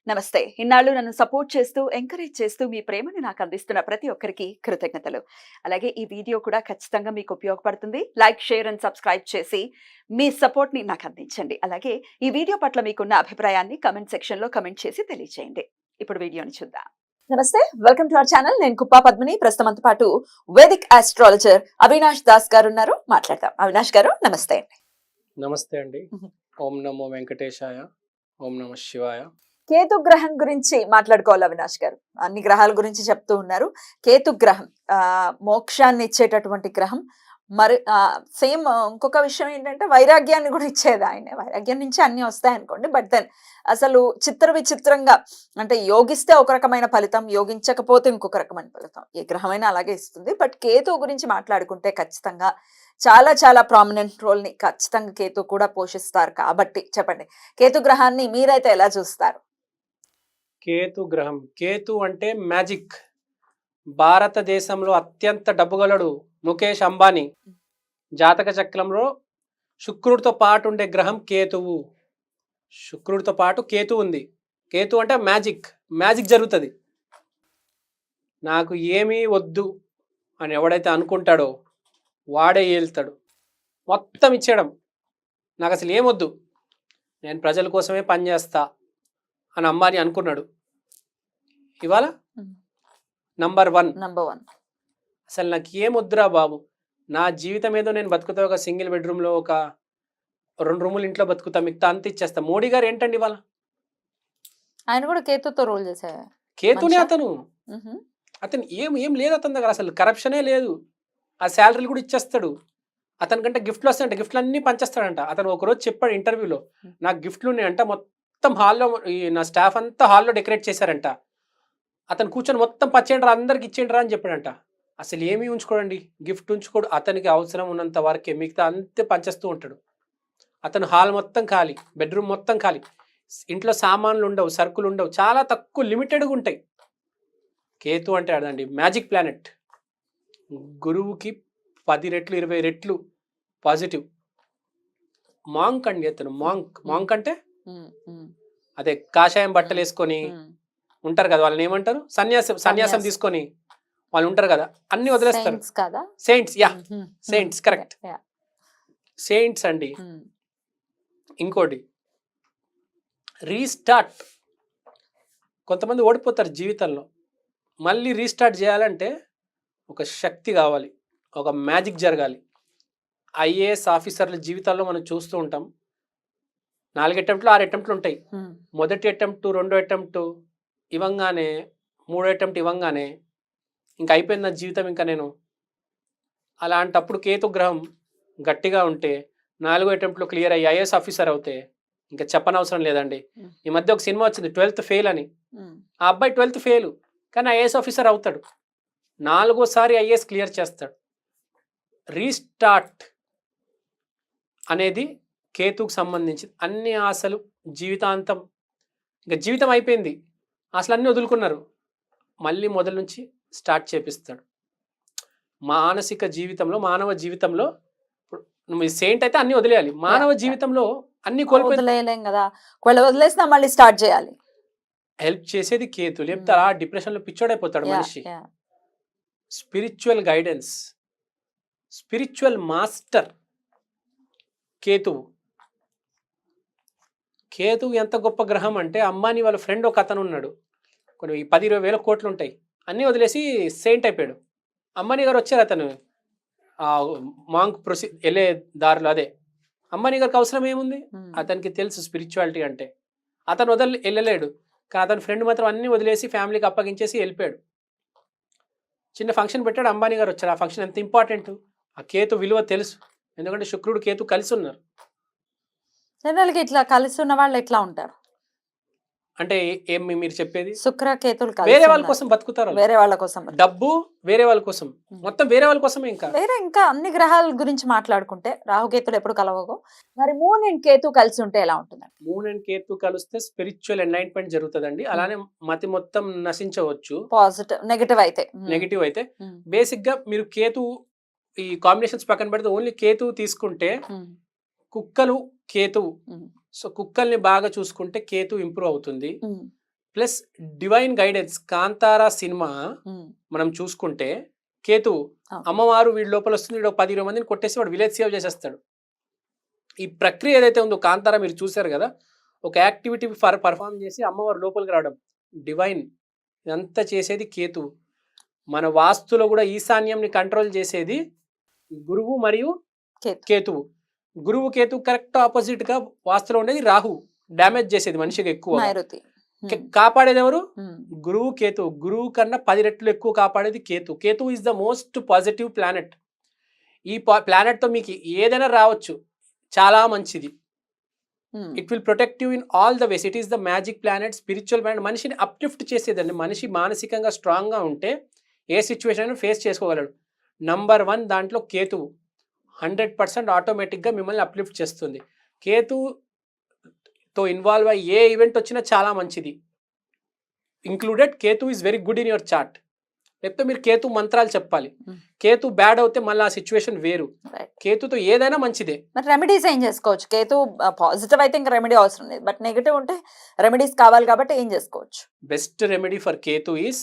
నమస్తే. ఇన్నాళ్ళు నన్ను సపోర్ట్ చేస్తూ, ఎంకరేజ్ చేస్తూ మీ ప్రేమను నాకు అందిస్తున్న ప్రతి ఒక్కరికి కృతజ్ఞతలు. అలాగే ఈ వీడియో కూడా ఖచ్చితంగా మీకు ఉపయోగపడుతుంది. లైక్, షేర్ అండ్ సబ్స్క్రైబ్ చేసి మీ సపోర్ట్‌ని నాకు అందించండి. అలాగే ఈ వీడియో పట్ల మీకున్న అభిప్రాయాన్ని కామెంట్ సెక్షన్‌లో కామెంట్ చేసి తెలియజేయండి. ఇప్పుడు వీడియోని చూద్దాం. నమస్తే. Welcome to our channel. నేను కుప్పా పద్మిని. ప్రస్తుతం మనతో పాటు వేదిక్ ఆస్ట్రాలజర్ అవినాష్ దాస్ గారు ఉన్నారు. మాట్లాడదాం. అవినాష్ గారు నమస్తే అండి. నమస్తే అండి. ఓం నమో వెంకటేశాయ. ఓం నమ శివాయ. కేతు గ్రహం గురించి మాట్లాడుకోవాలి అవినాష్ గారు. అన్ని గ్రహాల గురించి చెప్తూ ఉన్నారు. కేతు గ్రహం మోక్షాన్ని ఇచ్చేటటువంటి గ్రహం. మరి సేమ్ ఇంకొక విషయం ఏంటంటే వైరాగ్యాన్ని కూడా ఇచ్చేది ఆయనే. వైరాగ్యం నుంచి అన్ని వస్తాయి అనుకోండి. బట్ దెన్ అసలు చిత్ర విచిత్రంగా అంటే యోగిస్తే ఒక రకమైన ఫలితం, యోగించకపోతే ఇంకొక రకమైన ఫలితం. ఏ గ్రహమైనా అలాగే ఇస్తుంది. బట్ కేతు గురించి మాట్లాడుకుంటే ఖచ్చితంగా చాలా చాలా ప్రామినెంట్ రోల్ ని ఖచ్చితంగా కేతు కూడా పోషిస్తారు. కాబట్టి చెప్పండి, కేతు గ్రహాన్ని మీరైతే ఎలా చూస్తారు? కేతు గ్రహం. కేతు అంటే మ్యాజిక్. భారతదేశంలో అత్యంత డబ్బుగలడు ముఖేష్ అంబానీ. జాతక చక్రంలో శుక్రుడితో పాటు ఉండే గ్రహం కేతువు. శుక్రుడితో పాటు కేతు ఉంది. కేతు అంటే మ్యాజిక్. మ్యాజిక్ జరుగుతుంది. నాకు ఏమీ వద్దు అని ఎవడైతే అనుకుంటాడో వాడే ఏళ్తాడు. మొత్తం ఇచ్చేయడం. నాకు అసలు ఏమొద్దు, నేను ప్రజల కోసమే పనిచేస్తా అని అంబానీ అనుకున్నాడు. ఇవాళ నంబర్ వన్. అసలు నాకు ఏమొద్దురా బాబు, నా జీవితం ఏదో నేను బతుకుతా, ఒక సింగిల్ బెడ్రూమ్లో ఒక 2 రూములు ఇంట్లో బతుకుతా, మిగతా అంత ఇచ్చేస్తా. మోడీ గారు ఏంటండి ఇవాళ? ఆయన కూడా కేతుతో రోల్ చేశారు. కేతునే అతను ఏం లేదు అతని దగ్గర, అసలు కరప్షనే లేదు. ఆ శాలరీలు కూడా ఇచ్చేస్తాడు. అతనికంటే గిఫ్ట్లు వస్తాయంట, గిఫ్ట్లు అన్నీ పంచేస్తాడంట. అతను ఒకరోజు చెప్పాడు ఇంటర్వ్యూలో, నాకు గిఫ్ట్లు ఉన్నాయంట, మొత్తం హాల్లో నా స్టాఫ్ అంతా హాల్లో డెకరేట్ చేశారంట. అతను కూర్చొని మొత్తం పచ్చేయండిరా, అందరికి ఇచ్చేయండిరా అని చెప్పాడంట. అసలు ఏమీ ఉంచుకోడండి, గిఫ్ట్ ఉంచుకోడు. అతనికి అవసరం ఉన్నంత వరకే, మిగతా అంతే పంచేస్తూ ఉంటాడు. అతను హాల్ మొత్తం ఖాళీ, బెడ్రూమ్ మొత్తం ఖాళీ, ఇంట్లో సామాన్లు ఉండవు, సరుకులు ఉండవు, చాలా తక్కువ లిమిటెడ్గా ఉంటాయి. కేతు అంటే అదండి మ్యాజిక్ ప్లానెట్. గురువుకి 10 రెట్లు 20 రెట్లు పాజిటివ్. మాంక్ అండి అతను. మాంక్ అంటే అదే కాషాయం బట్టలు వేసుకొని ఉంటారు కదా, వాళ్ళని ఏమంటారు? సన్యాసం తీసుకొని వాళ్ళు ఉంటారు కదా, అన్ని వదిలేస్తారు. సెయింట్స్. Saints correct. సెయింట్స్ అండి. ఇంకోటి రీస్టార్ట్. కొంతమంది ఓడిపోతారు జీవితంలో, మళ్ళీ రీస్టార్ట్ చేయాలంటే ఒక శక్తి కావాలి, ఒక మ్యాజిక్ జరగాలి. ఐఏఎస్ ఆఫీసర్ల జీవితాల్లో మనం చూస్తూ ఉంటాం, 4 అటెంప్ట్లు 6 అటెంప్ట్లు ఉంటాయి. మొదటి అటెంప్ట్, 2వ అటెంప్ట్ ఇవ్వంగానే, 3వ అటెంప్ట్ ఇవ్వంగానే ఇంకా అయిపోయింది నా జీవితం, ఇంకా నేను. అలాంటప్పుడు కేతు గ్రహం గట్టిగా ఉంటే 4వ అటెంప్ట్లో క్లియర్ అయ్యి ఐఏఎస్ ఆఫీసర్ అవుతే ఇంకా చెప్పనవసరం లేదండి. ఈ మధ్య ఒక సినిమా వచ్చింది 12th ఫెయిల్ అని. ఆ అబ్బాయి 12th ఫెయిల్ కానీ ఐఏఎస్ ఆఫీసర్ అవుతాడు. 4వసారి ఐఏఎస్ క్లియర్ చేస్తాడు. రీస్టార్ట్ అనేది కేతుకు సంబంధించి. అన్ని ఆశలు జీవితాంతం, ఇంకా జీవితం అయిపోయింది, అసలు అన్నీ వదులుకున్నారు, మళ్ళీ మొదలు నుంచి స్టార్ట్ చేపిస్తాడు. మానసిక జీవితంలో, మానవ జీవితంలో నువ్వు సెయింట్ అయితే అన్ని వదిలేయాలి. మానవ జీవితంలో అన్ని కోల్పోలేం కదా, వదిలేసినా మళ్ళీ స్టార్ట్ చేయాలి. హెల్ప్ చేసేది కేతు, లేకపోతే అలా డిప్రెషన్లో పిచ్చోడైపోతాడు మనిషి. స్పిరిచువల్ గైడెన్స్, స్పిరిచువల్ మాస్టర్ కేతువు. కేతువు ఎంత గొప్ప గ్రహం అంటే, అంబానీ వాళ్ళ ఫ్రెండ్ ఒక అతను ఉన్నాడు, కొన్ని 10-20 వేల కోట్లు ఉంటాయి, అన్నీ వదిలేసి సెయింట్ అయిపోయాడు. అంబానీ గారు వచ్చారు, అతను మాంక్ వెళ్ళే దారిలో. అదే అంబానీ గారికి అవసరం ఏముంది, అతనికి తెలుసు స్పిరిచువాలిటీ అంటే. అతను వెళ్ళలేడు, కానీ అతని ఫ్రెండ్ మాత్రం అన్నీ వదిలేసి ఫ్యామిలీకి అప్పగించేసి వెళ్ళిపోయాడు. చిన్న ఫంక్షన్ పెట్టాడు, అంబానీ గారు వచ్చారు. ఆ ఫంక్షన్ ఎంత ఇంపార్టెంట్, ఆ కేతు విలువ తెలుసు. ఎందుకంటే శుక్రుడు కేతు కలిసి ఉన్నారు. జనరల్గా ఇట్లా కలిసి ఉన్న వాళ్ళు ఎట్లా ఉంటారు అంటే ఏమి మీరు చెప్పేది? శుక్ర కేతులు వేరే వాళ్ళ కోసం బతుకుతారు, వేరే వాళ్ళ కోసం, డబ్బు వేరే వాళ్ళ కోసం, మొత్తం వేరే వాళ్ళ కోసమే. ఇంకా అన్ని గ్రహాల గురించి మాట్లాడుకుంటే రాహుకేతులు ఎప్పుడు కలవవు. మరి మూన్ అండ్ కేతు కలిసి ఉంటే ఎలా ఉంటుంది? మూన్ అండ్ కేతు కలిస్తే స్పిరిచువల్ ఎన్లైట్మెంట్ జరుగుతుందండి. అలానే మతి మొత్తం నశించవచ్చు, పాజిటివ్ నెగటివ్ అయితే. బేసిక్ గా మీరు కేతు ఈ కాంబినేషన్స్ పక్కన పెడితే ఓన్లీ కేతు తీసుకుంటే, కుక్కలు కేతువు. సో కుక్కల్ని బాగా చూసుకుంటే కేతు ఇంప్రూవ్ అవుతుంది. Plus divine guidance. Kantara cinema మనం చూసుకుంటే కేతువు అమ్మవారు వీడి లోపల వస్తుంది, వీడు 10-20 మందిని కొట్టేసి వాడు విలేజ్ సేవ్ చేసేస్తాడు. ఈ ప్రక్రియ ఏదైతే ఉందో కాంతారా మీరు చూశారు కదా, ఒక యాక్టివిటీ పర్ఫామ్ చేసి అమ్మవారు లోపలికి రావడం డివైన్, ఇదంతా చేసేది కేతువు. మన వాస్తులో కూడా ఈశాన్యంని కంట్రోల్ చేసేది గురువు మరియు కేతువు. గురువు కేతువు కరెక్ట్ ఆపోజిట్ గా వాస్తులో ఉండేది రాహు, డ్యామేజ్ చేసేది మనిషికి ఎక్కువ. కాపాడేది ఎవరు? గురువు కేతువు. గురువు కన్నా 10 రెట్లు ఎక్కువ కాపాడేది Ketu. Ketu is the most positive planet. ఈ ప్లానెట్ తో మీకు ఏదైనా రావచ్చు, చాలా మంచిది. It will protect you in all the ways. It is the magic planet, spiritual planet. మనిషిని అప్లిఫ్ట్ చేసేదండి. మనిషి మానసికంగా స్ట్రాంగ్ గా ఉంటే ఏ సిచ్యువేషన్ అయినా ఫేస్ చేసుకోగలడు. నంబర్ 1 దాంట్లో కేతువు 100% ఆటోమేటిక్గా మిమ్మల్ని అప్లిఫ్ట్ చేస్తుంది. కేతుతో ఇన్వాల్వ్ అయ్యి ఏ ఈవెంట్ వచ్చినా చాలా మంచిది. Included Ketu is very good in your chart. లేకపోతే మీరు కేతు మంత్రాలు చెప్పాలి. కేతు బ్యాడ్ అవుతే మళ్ళీ ఆ సిచ్యువేషన్ వేరు. కేతుతో ఏదైనా మంచిదే. మరి రెమెడీస్ ఏం చేసుకోవచ్చు? కేతు పాజిటివ్ అయితే ఇంకా రెమెడీ అవసరం లేదు, బట్ నెగిటివ్ ఉంటే రెమెడీస్ కావాలి కాబట్టి ఏం చేసుకోవచ్చు? Best remedy for Ketu is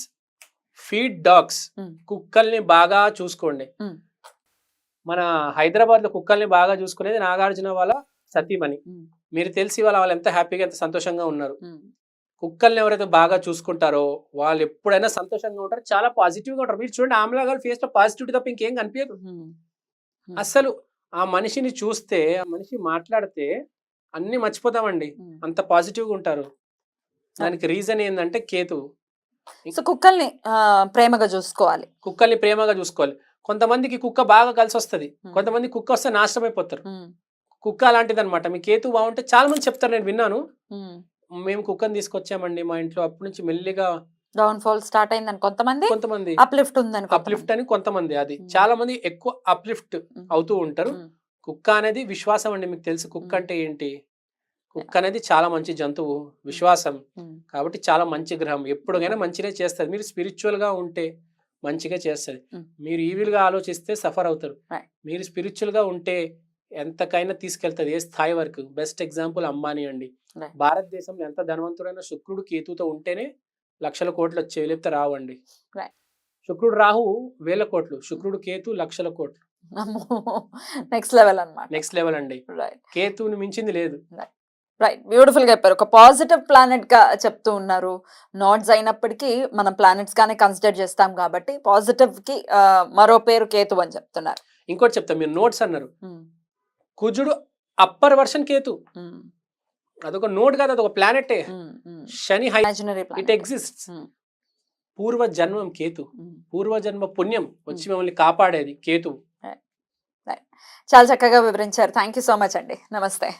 feed dogs. కుక్కల్ని బాగా చూసుకోండి. మన హైదరాబాద్ లో కుక్కల్ని బాగా చూసుకునేది నాగార్జున వాళ్ళ సతీమణి. మీరు తెలిసి వాళ్ళు ఎంత హ్యాపీగా ఎంత సంతోషంగా ఉన్నారు. కుక్కల్ని ఎవరైతే బాగా చూసుకుంటారో వాళ్ళు ఎప్పుడైనా సంతోషంగా ఉంటారు, చాలా పాజిటివ్గా ఉంటారు. మీరు చూడండి, ఆమెలా గారు ఫేస్ లో పాజిటివిటీ తప్ప ఇంకేం కనిపించదు అసలు. ఆ మనిషిని చూస్తే, ఆ మనిషి మాట్లాడితే అన్ని మర్చిపోతామండి, అంత పాజిటివ్గా ఉంటారు. దానికి రీజన్ ఏంటంటే కేతు. సో కుక్కల్ని ప్రేమగా చూసుకోవాలి. కుక్కల్ని ప్రేమగా చూసుకోవాలి. కొంతమందికి కుక్క బాగా కలిసి వస్తుంది, కొంతమంది కుక్క వస్తే నాశనం అయిపోతారు. కుక్క అలాంటిది అనమాట. మీ కేతు బాగుంటే చాలా మంది చెప్తారు, నేను విన్నాను, మేము కుక్కని తీసుకొచ్చామండి మా ఇంట్లో, అప్పటి నుంచి మెల్లిగా డౌన్ ఫాల్ స్టార్ట్ అయిందని కొంతమంది అప్లిఫ్ట్ ఉందని అప్లిఫ్ట్ అని కొంతమంది. అది చాలా మంది ఎక్కువ అప్లిఫ్ట్ అవుతూ ఉంటారు. కుక్క అనేది విశ్వాసం అండి. మీకు తెలుసు కుక్క అంటే ఏంటి? కుక్క అనేది చాలా మంచి జంతువు, విశ్వాసం. కాబట్టి చాలా మంచి గ్రహం, ఎప్పుడైనా మంచినే చేస్తుంది. మీరు స్పిరిచువల్ గా ఉంటే మంచిగా చేస్తుంది. మీరు ఈవిల్ గా ఆలోచిస్తే సఫర్ అవుతారు. మీరు స్పిరిచువల్ గా ఉంటే ఎంతకైనా తీసుకెళ్తుంది, ఏ స్థాయి వరకు. బెస్ట్ ఎగ్జాంపుల్ అంబానీ అండి. భారతదేశంలో ఎంత ధనవంతుడైనా శుక్రుడు కేతుతో ఉంటేనే లక్షల కోట్లు వచ్చేవి, లేకపోతే రావండి. శుక్రుడు రాహు 1000 కోట్లు, శుక్రుడు కేతు లక్షల కోట్లు. నెక్స్ట్ లెవెల్ అన్నమాట. నెక్స్ట్ లెవెల్ అండి. కేతుని మించింది లేదు. రైట్, బ్యూటిఫుల్ గా చెప్పారు. ఒక పాజిటివ్ ప్లానెట్ గా చెప్తూ ఉన్నారు. నాట్స్ అయినప్పటికీ మనం ప్లానెట్స్ గానే కన్సిడర్ చేస్తాం కాబట్టి పాజిటివ్ కి మరో పేరు కేతు అని చెప్తున్నారు. ఇంకోటి చెప్తాం, మీరు నోట్స్ అన్నారు. కుజుడు అప్పర్ వర్షన్ కేతు, అదొక నోట్ కాదు, అదొక ప్లానెటే. శని హై, ఇట్ ఎగ్జిస్ట్స్. పూర్వజన్మం కేతు, పూర్వజన్మ పుణ్యం వచ్చి మిమ్మల్ని కాపాడేది కేతు. చాలా చక్కగా వివరించారు. థ్యాంక్ యూ సో మచ్ అండి. నమస్తే.